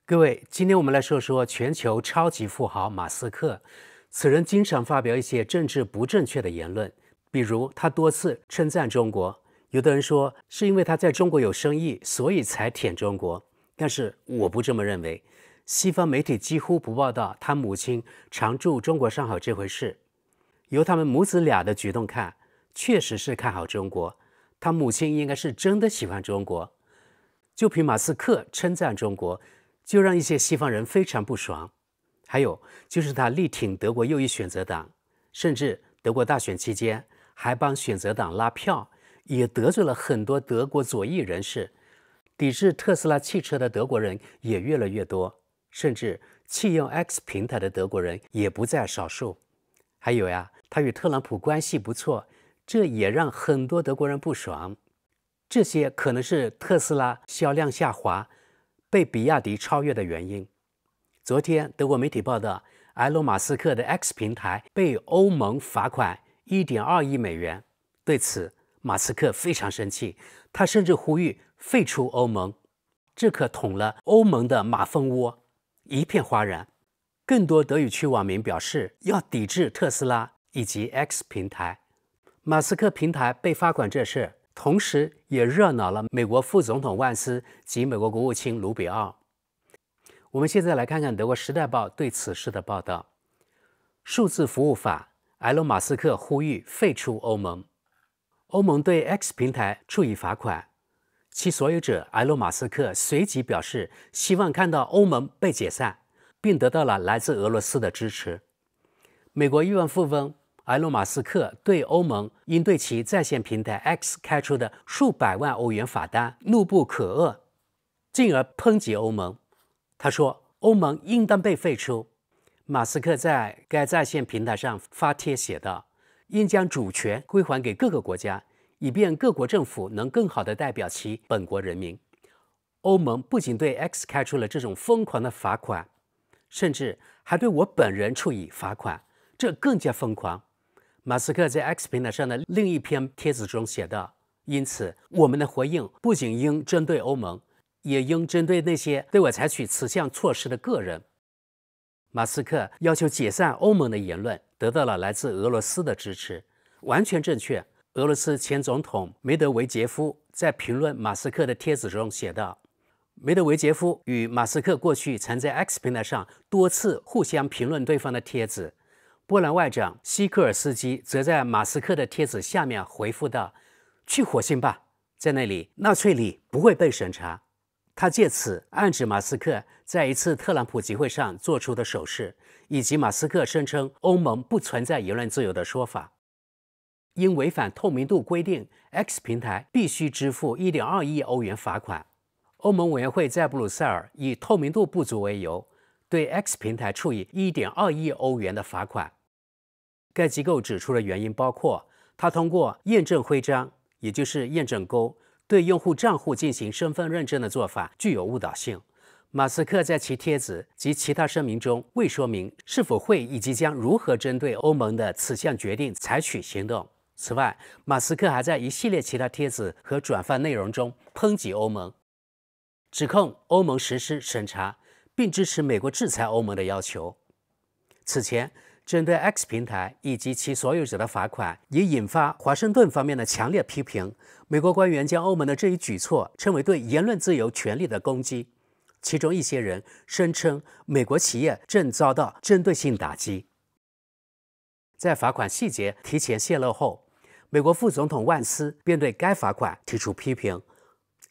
各位，今天我們來說說全球超級富豪馬斯克。此人經常發表一些政治不正確的言論，比如他多次稱讚中國。有的人說是因為他在中國有生意，所以才舔中國，但是我不這麼認為。西方媒體幾乎不報道他母親常駐中國上海這回事。由他們母子倆的舉動看，確實是看好中國。他母親應該是真的喜歡中國。就憑馬斯克稱讚中國，就讓一些西方人非常不爽。還有就是他力挺德國右翼選擇黨，甚至德國大選期間還幫選擇黨拉票，也得罪了很多德國左翼人士。抵制特斯拉汽車的德國人也越來越多，甚至棄用 X 平台的德國人也不在少數。還有呀，他與特朗普關係不錯，這也讓很多德國人不爽。這些可能是特斯拉銷量下滑，被比亞迪超越的原因。昨天，德國媒體報道，埃隆·馬斯克的 X 平台被歐盟罰款1.2億美元。對此，馬斯克非常生氣，他甚至呼籲廢除歐盟。這可捅了歐盟的馬蜂窩，一片嘩然。更多德語區網民表示要抵制特斯拉以及 X 平台。馬斯克平台被罰款這事，同時也熱鬧了美國副總統萬斯及美國國務卿盧比奧。我們現在來看看德國《時代報》對此事的報道。數字服務法，埃隆·馬斯克呼籲廢除歐盟。歐盟對 X 平台處以罰款，其所有者埃隆·馬斯克隨即表示希望看到歐盟被解散，並得到了來自俄羅斯的支持。美國億萬富翁埃隆·馬斯克對歐盟因對其在線平台 X 開出的數百萬歐元罰單怒不可遏，進而抨擊歐盟。他說歐盟應當被廢除。馬斯克在該在線平台上發帖寫道，應將主權歸還給各個國家，以便各國政府能更好地代表其本國人民。歐盟不僅對 X 開出了這種瘋狂的罰款，甚至還對我本人處以罰款，這更加瘋狂。馬斯克在 X 平台上的另一篇帖子中寫道，因此我們的回應不僅應針對歐盟，也應針對那些對我採取此項措施的個人。馬斯克要求解散歐盟的言論得到了來自俄羅斯的支持，完全正確。俄羅斯前總統梅德韋傑夫在評論馬斯克的帖子中寫道，梅德韋傑夫與馬斯克過去曾在 X 平台上多次互相評論對方的帖子。波蘭外長希科爾斯基則在馬斯克的帖子下面回復道，去火星吧，在那裡納粹裡不會被審查。他借此暗指馬斯克在一次特朗普集會上做出的手勢，以及馬斯克聲稱歐盟不存在言論自由的說法。因違反透明度規定 ，X 平台必須支付1.2億歐元罰款。歐盟委員會在布魯塞爾以透明度不足為由，對 X 平台處以1.2億歐元的罰款。該機構指出的原因包括，他通過驗證徽章，也就是驗證勾，對用戶賬戶進行身份認證的做法具有誤導性。馬斯克在其帖子及其他聲明中未說明是否會以及將如何針對歐盟的此項決定採取行動。此外，馬斯克還在一系列其他帖子和轉發內容中抨擊歐盟，指控歐盟實施審查，並支持美國制裁歐盟的要求。此前，針對 X 平台以及其所有者的罰款也引發華盛頓方面的強烈批評。美國官員將歐盟的這一舉措稱為對言論自由權利的攻擊，其中一些人聲稱美國企業正遭到針對性打擊。在罰款細節提前洩露後，美國副總統萬斯便對該罰款提出批評。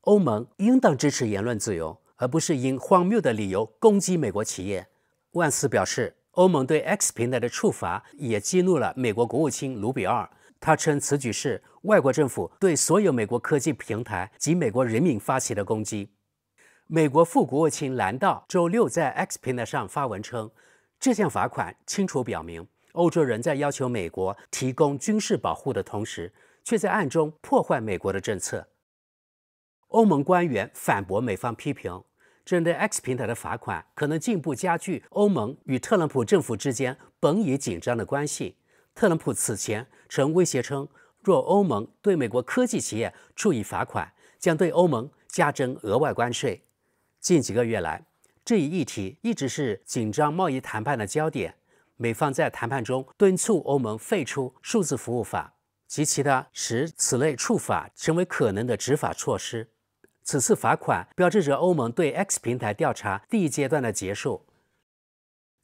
歐盟應當支持言論自由，而不是因荒謬的理由攻擊美國企業。萬斯表示，歐盟對 X 平台的處罰也激怒了美國國務卿盧比奧，他稱此舉是外國政府對所有美國科技平台及美國人民發起的攻擊。美國副國務卿蘭道周六在 X 平台上發文稱，這項罰款清楚表明，歐洲人在要求美國提供軍事保護的同時，卻在暗中破壞美國的政策。歐盟官員反駁美方批評，針對 X 平台的罰款可能進一步加劇歐盟與特朗普政府之間本已緊張的關係。特朗普此前曾威脅稱，若歐盟對美國科技企業處以罰款，將對歐盟加徵額外關稅。近幾個月來，這一議題一直是緊張貿易談判的焦點。美方在談判中敦促歐盟廢除數字服務法及其他使此類觸法成為可能的執法措施。此次罰款標誌着歐盟對 X 平台調查第一階段的結束。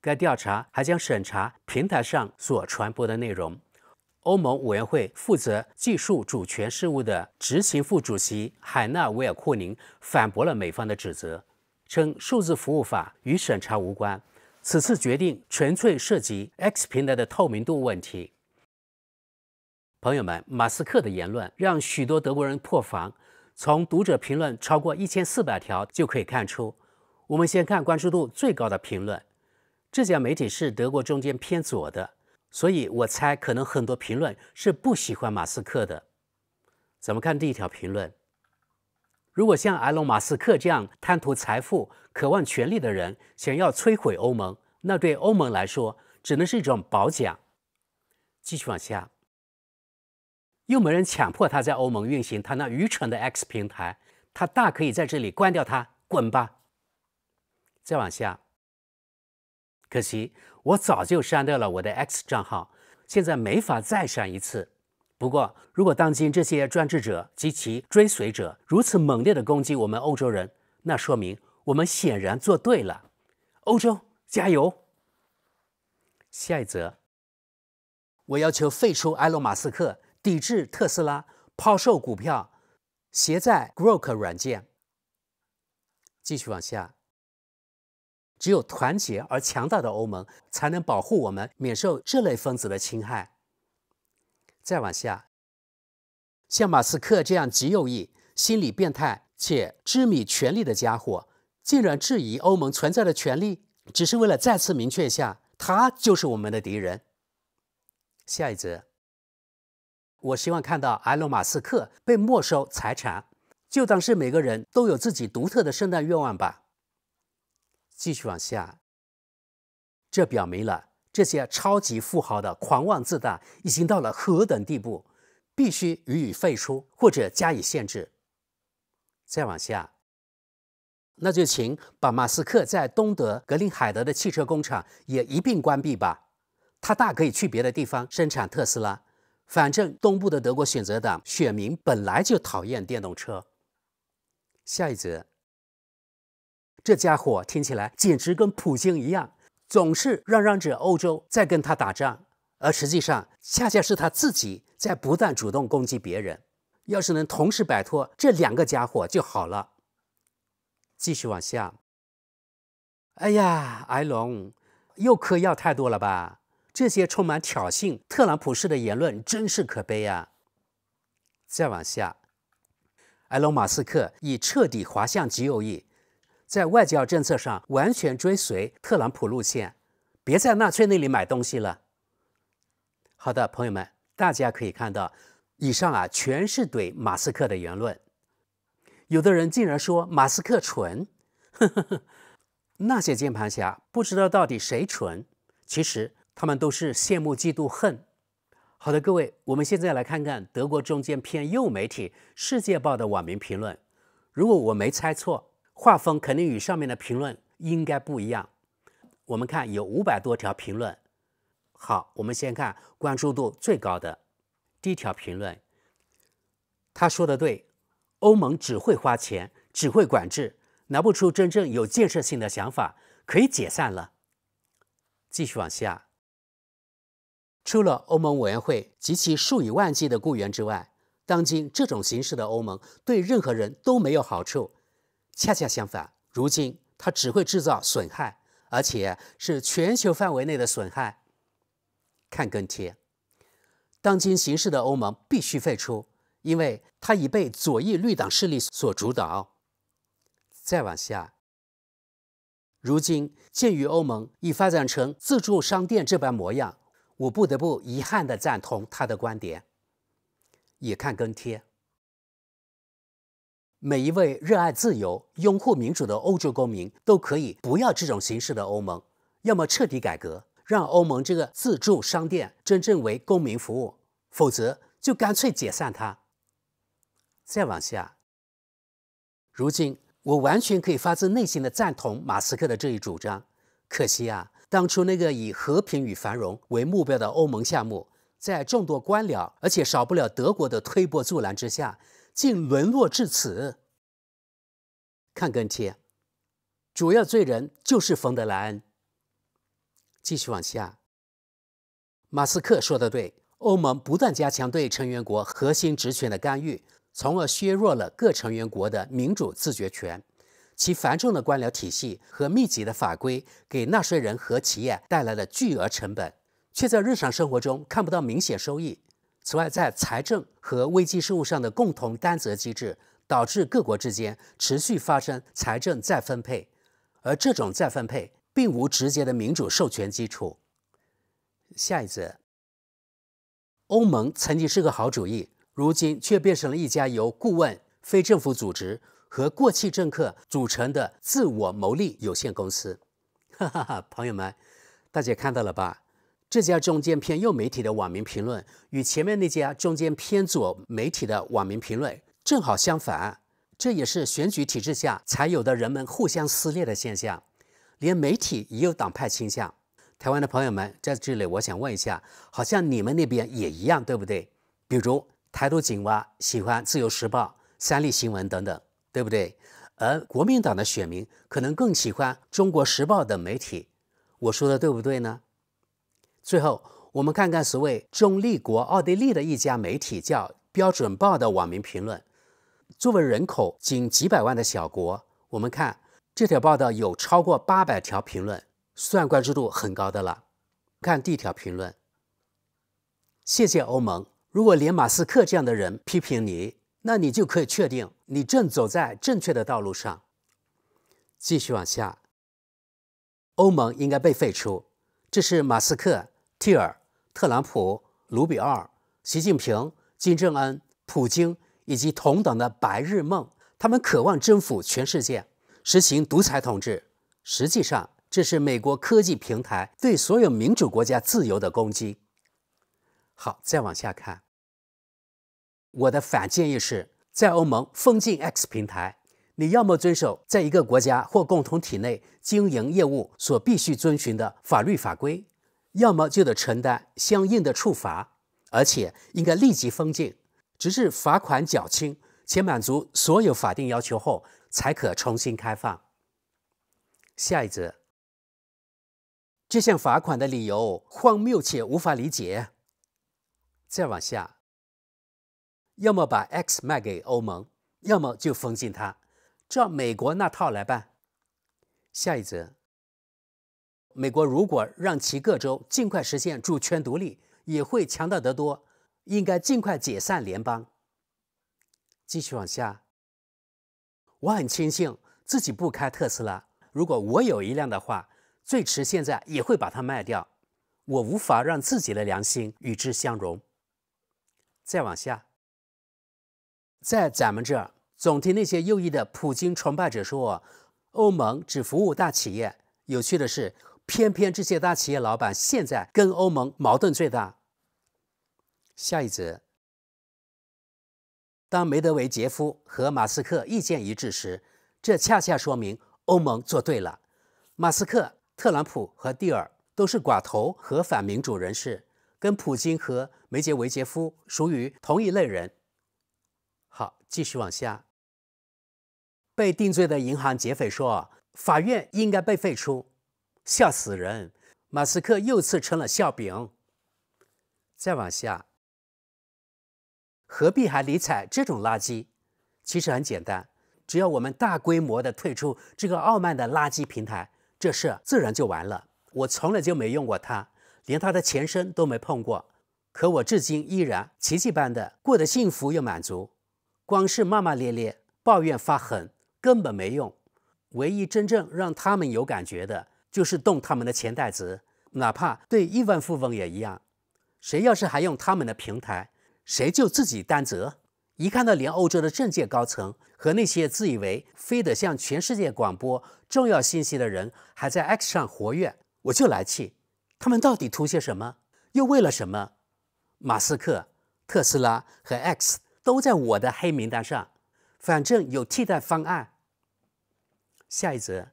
該調查還將審查平台上所傳播的內容。歐盟委員會負責技術主權事務的執行副主席海納維爾庫寧反駁了美方的指責，稱數字服務法與審查無關，此次決定純粹涉及 X 平台的透明度問題。朋友們，馬斯克的言論讓許多德國人破防，從讀者評論超過1400條就可以看出。我們先看關注度最高的評論，這家媒體是德國中間偏左的，所以我猜可能很多評論是不喜歡馬斯克的。咱們看第一條評論：如果像埃隆·馬斯克這樣貪圖財富、渴望權力的人想要摧毀歐盟，那對歐盟來說只能是一種褒獎。繼續往下，又沒人強迫他在歐盟運行他那愚蠢的 X 平台，他大可以在這裡關掉它，滾吧。再往下，可惜我早就刪掉了我的 X 賬號，現在沒法再刪一次。不過，如果當今這些專制者及其追隨者如此猛烈地攻擊我們歐洲人，那說明我們顯然做對了。歐洲加油！下一則，我要求廢除埃隆·馬斯克，抵制特斯拉，拋售股票，卸載 Grok 軟件。繼續往下，只有團結而強大的歐盟才能保護我們免受這類分子的侵害。再往下，像馬斯克這樣極右翼、心理變態且痴迷權力的家伙，竟然質疑歐盟存在的權利，只是為了再次明確一下，他就是我們的敵人。下一則，我希望看到埃隆·馬斯克被沒收財產，就當是每個人都有自己獨特的聖誕願望吧。繼續往下，這表明了這些超級富豪的狂妄自大已經到了何等地步，必須予以廢除或者加以限制。再往下，那就請把馬斯克在東德格林海德的汽車工廠也一併關閉吧，他大可以去別的地方生產特斯拉，反正東部的德國選擇黨選民本來就討厭電動車。下一則，這家伙聽起來簡直跟普京一樣，總是嚷着歐洲在跟他打仗，而實際上恰恰是他自己在不斷主動攻擊別人。要是能同時擺脫這兩個家伙就好了。繼續往下，哎呀，埃隆又嗑藥太多了吧？這些充滿挑釁、特朗普式的言論真是可悲啊！再往下，埃隆·馬斯克已徹底滑向極右翼，在外交政策上完全追隨特朗普路線，別在納粹那裡買東西了。好的，朋友們，大家可以看到，以上全是懟馬斯克的言論。有的人竟然說馬斯克蠢，那些鍵盤俠不知道到底誰蠢，其實他們都是羨慕嫉妒恨。好的，各位，我們現在來看看德國中間偏右媒體《世界報》的網民評論。如果我沒猜錯，畫風肯定與上面的評論應該不一樣。我們看有500多條評論。好，我們先看關注度最高的第一條評論。他說的對，歐盟只會花錢，只會管制，拿不出真正有建設性的想法，可以解散了。繼續往下，除了歐盟委員會及其數以萬計的僱員之外，當今這種形式的歐盟對任何人都沒有好處。恰恰相反，如今它只會制造損害，而且是全球範圍內的損害。看跟帖，當今形式的歐盟必須廢除，因為它已被左翼綠黨勢力所主導。再往下，如今鑑於歐盟已發展成自助商店這般模樣，我不得不遺憾地贊同他的觀點。也看跟帖，每一位熱愛自由、擁護民主的歐洲公民都可以不要這種形式的歐盟，要麼徹底改革，讓歐盟這個自助商店真正為公民服務，否則就乾脆解散它。再往下，如今我完全可以發自內心的贊同馬斯克的這一主張。可惜啊，當初那個以和平與繁榮為目標的歐盟項目，在眾多官僚而且少不了德國的推波助瀾之下，竟淪落至此。看跟帖，主要罪人就是馮德萊恩。繼續往下，馬斯克說得對，歐盟不斷加強對成員國核心職權的干預，從而削弱了各成員國的民主自決權。其繁重的官僚體系和密集的法規，給納稅人和企業帶來了巨額成本，卻在日常生活中看不到明顯收益。此外，在財政和危機事務上的共同擔責機制，導致各國之間持續發生財政再分配，而這種再分配並無直接的民主授權基礎。下一則，歐盟曾經是個好主意，如今卻變成了一家由顧問、非政府組織和過氣政客組成的自我牟利有限公司。哈哈哈，朋友們，大家看到了吧？這家中間偏右媒體的網民評論，與前面那家中間偏左媒體的網民評論正好相反。這也是選舉體制下才有的人們互相撕裂的現象。連媒體也有黨派傾向。台灣的朋友們，在這裡我想問一下，好像你們那邊也一樣，對不對？比如台獨警蛙喜歡自由時報、三立新聞等等，對不對？而國民黨的選民可能更喜歡中國時報等媒體。我說的對不對呢？最後，我們看看所謂中立國奧地利的一家媒體叫標準報的網民評論。作為人口僅幾百萬的小國，我們看這條報道有超過800條評論，算關注度很高的了。看第一條評論：謝謝歐盟，如果連馬斯克這樣的人批評你，那你就可以確定你正走在正確的道路上。繼續往下，歐盟應該被廢除。這是馬斯克、蒂爾、特朗普、盧比奧、習近平、金正恩、普京以及同黨的白日夢。他們渴望征服全世界，實行獨裁統治。實際上，這是美國科技平台對所有民主國家自由的攻擊。好，再往下看。我的反建議是，在歐盟封禁 X 平台，你要麼遵守在一個國家或共同體內經營業務所必須遵循的法律法規，要麼就得承擔相應的處罰，而且應該立即封禁，直至罰款繳清且滿足所有法定要求後，才可重新開放。下一則，這項罰款的理由荒謬且無法理解。再往下，要麼把 X 賣給歐盟，要麼就封禁它，照美國那套來辦。下一則，美國如果讓其各州盡快實現主權獨立，也會強大得多，應該盡快解散聯邦。繼續往下，我很慶幸自己不開特斯拉，如果我有一輛的話，最遲現在也會把它賣掉。我無法讓自己的良心與之相容。再往下，在咱們這兒，總聽那些右翼的普京崇拜者說，歐盟只服務大企業。有趣的是，偏偏這些大企業老板現在跟歐盟矛盾最大。下一則，當梅德韋傑夫和馬斯克意見一致時，這恰恰說明歐盟做對了。馬斯克、特朗普和蒂爾都是寡頭和反民主人士，跟普京和梅德韋傑夫屬於同一類人。好，繼續往下。被定罪的銀行劫匪說，法院應該被廢除，笑死人！馬斯克又次成了笑柄。再往下，何必還理睬這種垃圾？其實很簡單，只要我們大規模的退出這個傲慢的垃圾平台，這事自然就完了。我從來就沒用過它，連它的前身都沒碰過，可我至今依然奇蹟般的過得幸福又滿足。光是罵罵咧咧、抱怨發狠根本沒用，唯一真正讓他們有感覺的，就是動他們的錢袋子，哪怕對億萬富翁也一樣。誰要是還用他們的平台，誰就自己擔責。一看到連歐洲的政界高層和那些自以為非得向全世界廣播重要信息的人還在 X 上活躍，我就來氣。他們到底圖些什麼？又為了什麼？馬斯克、特斯拉和 X 都在我的黑名單上，反正有替代方案。下一則，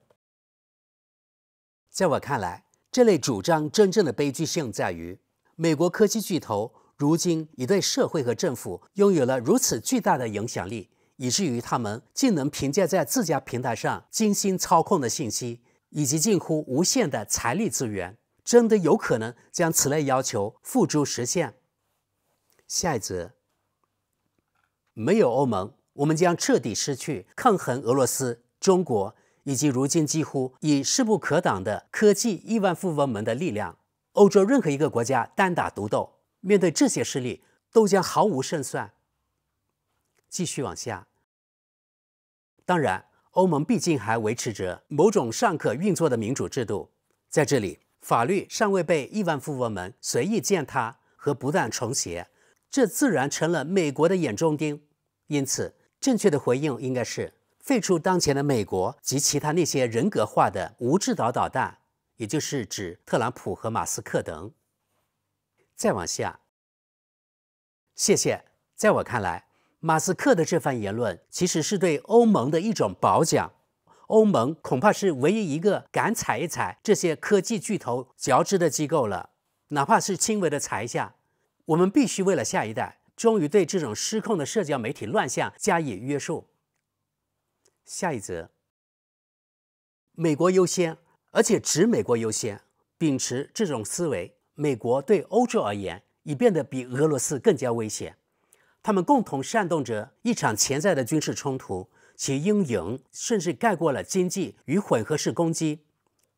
在我看來，這類主張真正的悲劇性在於，美國科技巨頭如今已對社會和政府擁有了如此巨大的影響力，以至於他們竟能憑借在自家平台上精心操控的信息，以及近乎無限的財力資源，真的有可能將此類要求付諸實現。下一則，沒有歐盟，我們將徹底失去抗衡俄羅斯、中國以及如今幾乎已勢不可擋的科技億萬富翁們的力量。歐洲任何一個國家單打獨鬥，面對這些勢力都將毫無勝算。繼續往下，當然，歐盟畢竟還維持着某種尚可運作的民主制度，在這裡，法律尚未被億萬富翁們隨意踐踏和不斷重寫，這自然成了美國的眼中釘。因此，正確的回應應該是廢除當前的美國及其他那些人格化的無制導導彈，也就是指特朗普和馬斯克等。再往下，謝謝。在我看來，馬斯克的這番言論其實是對歐盟的一種褒獎。歐盟恐怕是唯一一個敢踩一踩這些科技巨頭腳趾的機構了，哪怕是輕微的踩一下。我們必須為了下一代，終於對這種失控的社交媒體亂象加以約束。下一則，美國優先，而且只美國優先。秉持這種思維，美國對歐洲而言已變得比俄羅斯更加危險。他們共同煽動着一場潛在的軍事衝突，其陰影甚至蓋過了經濟與混合式攻擊。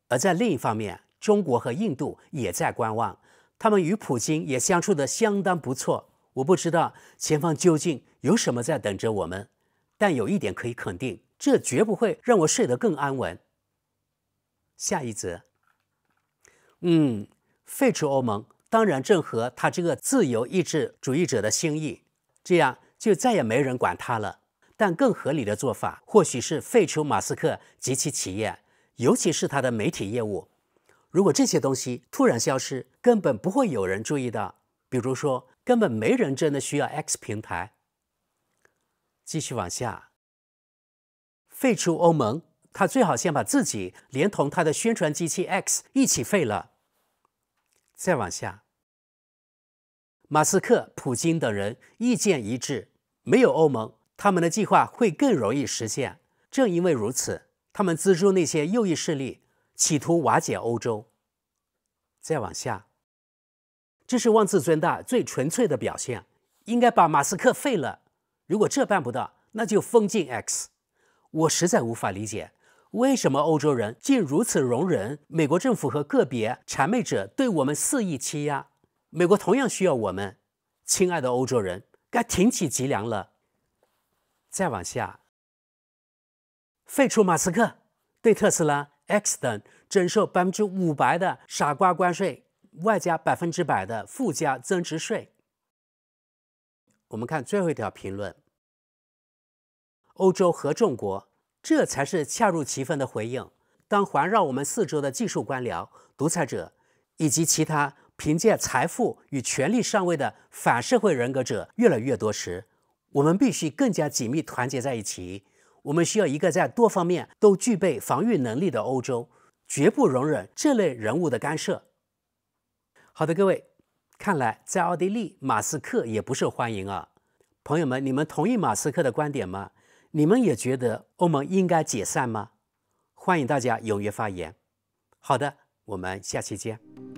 而在另一方面，中國和印度也在觀望，他們與普京也相處得相當不錯。我不知道前方究竟有什麼在等着我們，但有一點可以肯定，這絕不會讓我睡得更安穩。下一則，廢除歐盟當然正合他這個自由意志主義者的心意，這樣就再也沒人管他了。但更合理的做法，或許是廢除馬斯克及其企業，尤其是他的媒體業務。如果這些東西突然消失，根本不會有人注意到。比如說，根本沒人真的需要 X 平台。繼續往下，廢除歐盟，他最好先把自己連同他的宣傳機器 X 一起廢了。再往下，馬斯克、普京等人意見一致，沒有歐盟，他們的計劃會更容易實現。正因為如此，他們資助那些右翼勢力，企圖瓦解歐洲。再往下，這是妄自尊大最純粹的表現，應該把馬斯克廢了。如果這辦不到，那就封禁 X。我實在無法理解，為什麼歐洲人竟如此容忍美國政府和個別諂媚者對我們肆意欺壓？美國同樣需要我們，親愛的歐洲人，該挺起脊梁了。再往下，廢除馬斯克，對特斯拉、X 等徵收500%的傻瓜關稅，外加100%的附加增值稅。我們看最後一條評論：歐洲和中國，這才是恰如其分的回應。當環繞我們四周的技術官僚、獨裁者以及其他憑借財富與權力上位的反社會人格者越來越多時，我們必須更加緊密團結在一起。我們需要一個在多方面都具備防禦能力的歐洲，絕不容忍這類人物的干涉。好的，各位，看來在奧地利，馬斯克也不受歡迎啊。朋友們，你們同意馬斯克的觀點嗎？你們也覺得歐盟應該解散嗎？歡迎大家踴躍發言。好的，我們下期見。